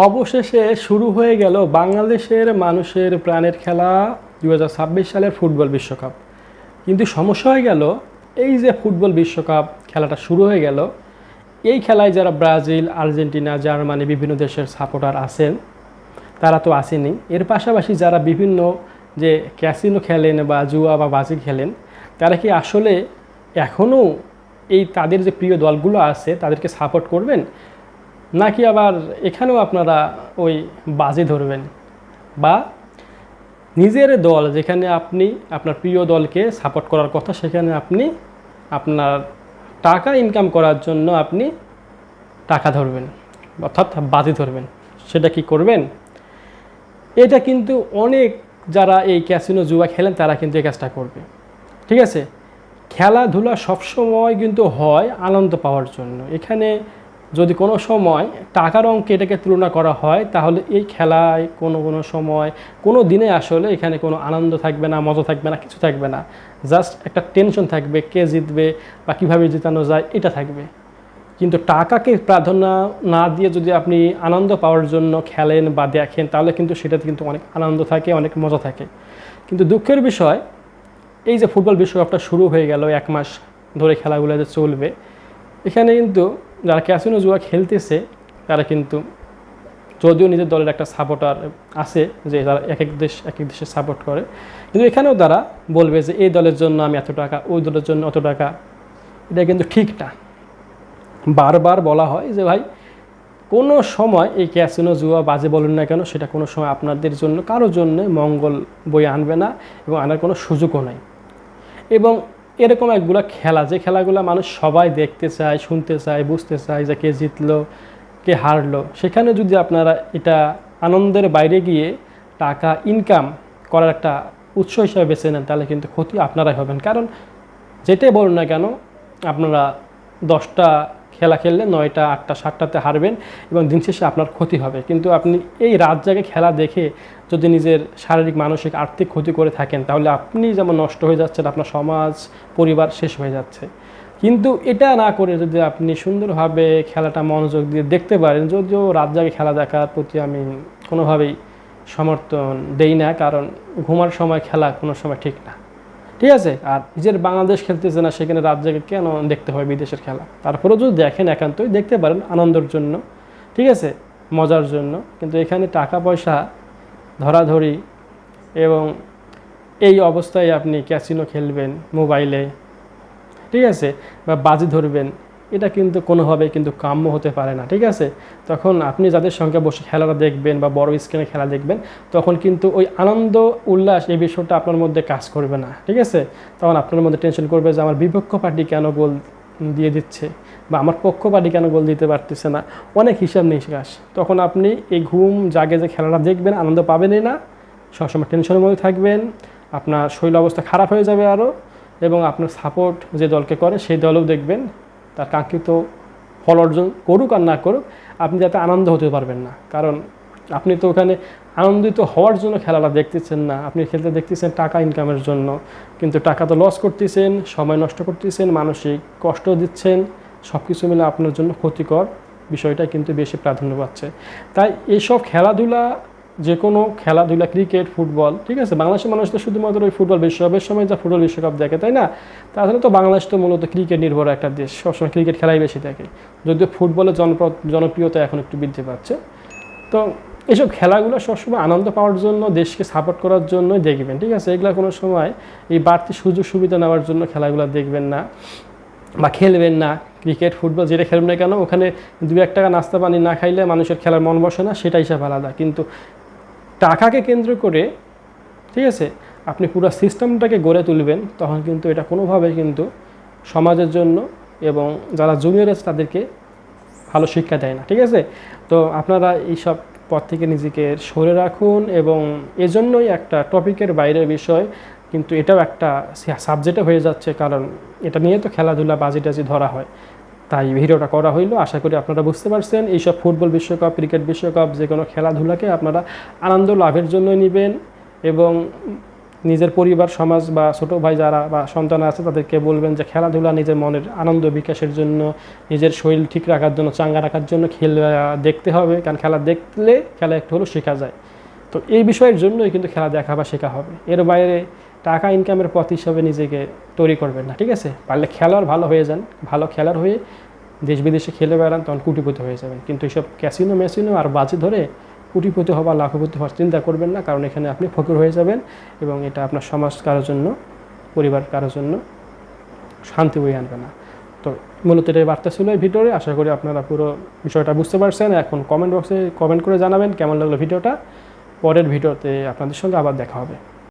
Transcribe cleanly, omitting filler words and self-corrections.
অবশেষে শুরু হয়ে গেল বাংলাদেশের মানুষের প্রাণের খেলা 2026 সালের ফুটবল বিশ্বকাপ। কিন্তু সমস্যা হয়ে গেল, এই যে ফুটবল বিশ্বকাপ খেলাটা শুরু হয়ে গেল, এই খেলায় যারা ব্রাজিল, আর্জেন্টিনা, জার্মানি বিভিন্ন দেশের সাপোর্টার আছেন তারা তো আসেনি। এর পাশাপাশি যারা বিভিন্ন যে ক্যাসিনো খেলেন বা জুয়া বা বাজি খেলেন, তারা কি আসলে এখনও এই তাদের যে প্রিয় দলগুলো আছে তাদেরকে সাপোর্ট করবেন, নাকি আবার এখানেও আপনারা ওই বাজি ধরবেন? বা নিজের দল যেখানে আপনি আপনার প্রিয় দলকে সাপোর্ট করার কথা, সেখানে আপনি আপনার টাকা ইনকাম করার জন্য আপনি টাকা ধরবেন, অর্থাৎ বাজি ধরবেন। সেটা কি করবেন? এটা কিন্তু অনেক যারা এই ক্যাসিনো জুয়া খেলেন তারা কিন্তু এই কাজটা করবে। ঠিক আছে, খেলাধুলা সবসময় কিন্তু হয় আনন্দ পাওয়ার জন্য। এখানে যদি কোনো সময় টাকার অঙ্কে এটাকে তুলনা করা হয়, তাহলে এই খেলায় কোনো সময় কোনো দিনে আসলে এখানে কোনো আনন্দ থাকবে না, মজা থাকবে না, কিছু থাকবে না। জাস্ট একটা টেনশন থাকবে, কে জিতবে বা কীভাবে জিতানো যায়, এটা থাকবে। কিন্তু টাকাকে প্রাধান্য না দিয়ে যদি আপনি আনন্দ পাওয়ার জন্য খেলেন বা দেখেন, তাহলে কিন্তু সেটাতে কিন্তু অনেক আনন্দ থাকে, অনেক মজা থাকে। কিন্তু দুঃখের বিষয়, এই যে ফুটবল বিশ্বকাপটা শুরু হয়ে গেল, 1 মাস ধরে খেলাগুলো যে চলবে, এখানে কিন্তু যারা ক্যাসিনো জুয়া খেলতেছে তারা কিন্তু যদিও নিজের দলের একটা সাপোর্টার আছে যে তারা এক এক দেশে সাপোর্ট করে, কিন্তু এখানেও তারা বলবে যে এই দলের জন্য আমি এত টাকা, ওই দলের জন্য অত টাকা। এটা কিন্তু ঠিক না। বারবার বলা হয় যে ভাই, কোনো সময় এই ক্যাসিনো জুয়া বাজে বলেন না কেন, সেটা কোনো সময় আপনাদের জন্য কারোর জন্য মঙ্গল বয়ে আনবে না এবং আনার কোনো সুযোগও নাই। এবং এরকম একগুলো খেলা, যে খেলাগুলো মানুষ সবাই দেখতে চায়, শুনতে চায়, বুঝতে চায় যে কে জিতলো, কে হারলো, সেখানে যদি আপনারা এটা আনন্দের বাইরে গিয়ে টাকা ইনকাম করার একটা উৎস হিসাবে বেছে নেন, তাহলে কিন্তু ক্ষতি আপনারাই হবেন। কারণ যেটাই বলুন না কেন, আপনারা 10টা খেলা খেললে 9টা, 8টা, 7টাতে হারবেন এবং দিন শেষে আপনার ক্ষতি হবে। কিন্তু আপনি এই রাত জাগে খেলা দেখে যদি নিজের শারীরিক, মানসিক, আর্থিক ক্ষতি করে থাকেন, তাহলে আপনি যেমন নষ্ট হয়ে যাচ্ছেন, আপনার সমাজ, পরিবার শেষ হয়ে যাচ্ছে। কিন্তু এটা না করে যদি আপনি সুন্দরভাবে খেলাটা মনোযোগ দিয়ে দেখতে পারেন, যদিও রাত জাগে খেলা দেখার প্রতি আমি কোনোভাবেই সমর্থন দেই না, কারণ ঘুমার সময় খেলা কোনো সময় ঠিক না। ঠিক আছে, আর নিজের বাংলাদেশ খেলতেছে না, সেখানে রাত জেগে কেন দেখতে হয় বিদেশের খেলা? তারপরেও যদি দেখেন, একান্তই দেখতে পারেন আনন্দের জন্য, ঠিক আছে, মজার জন্য। কিন্তু এখানে টাকা পয়সা ধরাধরি এবং এই অবস্থায় আপনি ক্যাসিনো খেলবেন মোবাইলে, ঠিক আছে, বা বাজি ধরবেন, এটা কিন্তু কোনোভাবেই কিন্তু কাম্য হতে পারে না। ঠিক আছে, তখন আপনি যাদের সঙ্গে বসে খেলাটা দেখবেন বা বড় স্ক্রিনে খেলা দেখবেন, তখন কিন্তু ওই আনন্দ উল্লাস এই বিষয়টা আপনার মধ্যে কাজ করবে না। ঠিক আছে, তখন আপনার মধ্যে টেনশন করবে যে আমার বিপক্ষ পার্টি কেন গোল দিয়ে দিচ্ছে বা আমার পক্ষ পার্টি কেন গোল দিতে পারতেছে না, অনেক হিসাব নিকাশ। তখন আপনি এই ঘুম জাগে যে খেলাটা দেখবেন, আনন্দ পাবেনই না, সবসময় টেনশনের মধ্যে থাকবেন, আপনার শরীর অবস্থা খারাপ হয়ে যাবে আরও, এবং আপনার সাপোর্ট যে দলকে করে সেই দলও দেখবেন তার কাঙ্ক্ষিত ফল অর্জন করুক আর না করুক, আপনি যাতে আনন্দ হতে পারবেন না। কারণ আপনি তো ওখানে আনন্দিত হওয়ার জন্য খেলাটা দেখতেছেন না, আপনি খেলতে দেখতেছেন টাকা ইনকামের জন্য। কিন্তু টাকা তো লস করতেছেন, সময় নষ্ট করতেছেন, মানসিক কষ্ট দিচ্ছেন, সব কিছু মিলে আপনার জন্য ক্ষতিকর বিষয়টা কিন্তু বেশি প্রাধান্য পাচ্ছে। তাই এইসব খেলাধুলা, যে কোনো খেলাধুলা, ক্রিকেট, ফুটবল, ঠিক আছে, বাংলাদেশের মানুষ তো শুধুমাত্র ওই ফুটবল বিশ্বকাপের সময় যা ফুটবল বিশ্বকাপ দেখে, তাই না? তাছাড়া তো বাংলাদেশ তো মূলত ক্রিকেট নির্ভর একটা দেশ, সবসময় ক্রিকেট খেলাই বেশি দেখে, যদিও ফুটবলের জনপ্রিয়তা এখন একটু বৃদ্ধি পাচ্ছে। তো এইসব খেলাগুলো সবসময় আনন্দ পাওয়ার জন্য, দেশকে সাপোর্ট করার জন্যই দেখবেন। ঠিক আছে, এগুলো কোনো সময় এই বাড়তি সুযোগ সুবিধা নেওয়ার জন্য খেলাগুলো দেখবেন না বা খেলবেন না। ক্রিকেট, ফুটবল যেটা খেলবেন না কেন, ওখানে 2-1 টাকা নাস্তা পানি না খাইলে মানুষের খেলার মন বসে না, সেটা হিসাব আলাদা। কিন্তু টাকাকে কেন্দ্র করে, ঠিক আছে, আপনি পুরো সিস্টেমটাকে গড়ে তুলবেন, তখন কিন্তু এটা কোনোভাবে কিন্তু সমাজের জন্য এবং যারা জুনিয়র আছে তাদেরকে ভালো শিক্ষা দেয় না। ঠিক আছে, তো আপনারা এইসব পথ থেকে নিজেকে সরে রাখুন। এবং এজন্যই একটা টপিকের বাইরের বিষয়, কিন্তু এটাও একটা সাবজেক্টে হয়ে যাচ্ছে, কারণ এটা নিয়ে তো খেলাধুলা, বাজি টাজি ধরা হয়, তাই ভিডিওটা করা হইলো। আশা করি আপনারা বুঝতে পারছেন। এইসব ফুটবল বিশ্বকাপ, ক্রিকেট বিশ্বকাপ, যে কোনো খেলাধুলাকে আপনারা আনন্দ লাভের জন্য নেবেন এবং নিজের পরিবার সমাজ বা ছোটো ভাই যারা বা সন্তান আছে তাদেরকে বলবেন যে খেলাধুলা নিজের মনের আনন্দ বিকাশের জন্য, নিজের শরীর ঠিক রাখার জন্য, চাঙ্গা রাখার জন্য খেলা দেখতে হবে, কারণ খেলা দেখলে খেলা একটু হলেও শেখা যায়। তো এই বিষয়ের জন্যই কিন্তু খেলা দেখা বা শেখা হবে, এর বাইরে টাকা ইনকামের পথ হিসাবে নিজেকে তৈরি করবেন না, ঠিক আছে? পারলে খেলোয়াড় ভালো হয়ে যান, ভালো খেলার হয়ে দেশ বিদেশে খেলে বেড়ান, তখন কোটিপতি হয়ে যাবেন। কিন্তু এইসব ক্যাসিনো মেসিনো আর বাজি ধরে কোটিপতি হওয়া লাখপতি হওয়ার চিন্তা করবেন না, কারণ এখানে আপনি ফকির হয়ে যাবেন এবং এটা আপনার সমাজ কারোর জন্য, পরিবার কারোর জন্য শান্তি বয়ে আনবে না। তো মূলত এটাই বার্তা ছিল এই ভিডিওতে। আশা করি আপনারা পুরো বিষয়টা বুঝতে পারছেন। এখন কমেন্ট বক্সে কমেন্ট করে জানাবেন কেমন লাগলো ভিডিওটা। পরের ভিডিওতে আপনাদের সঙ্গে আবার দেখা হবে।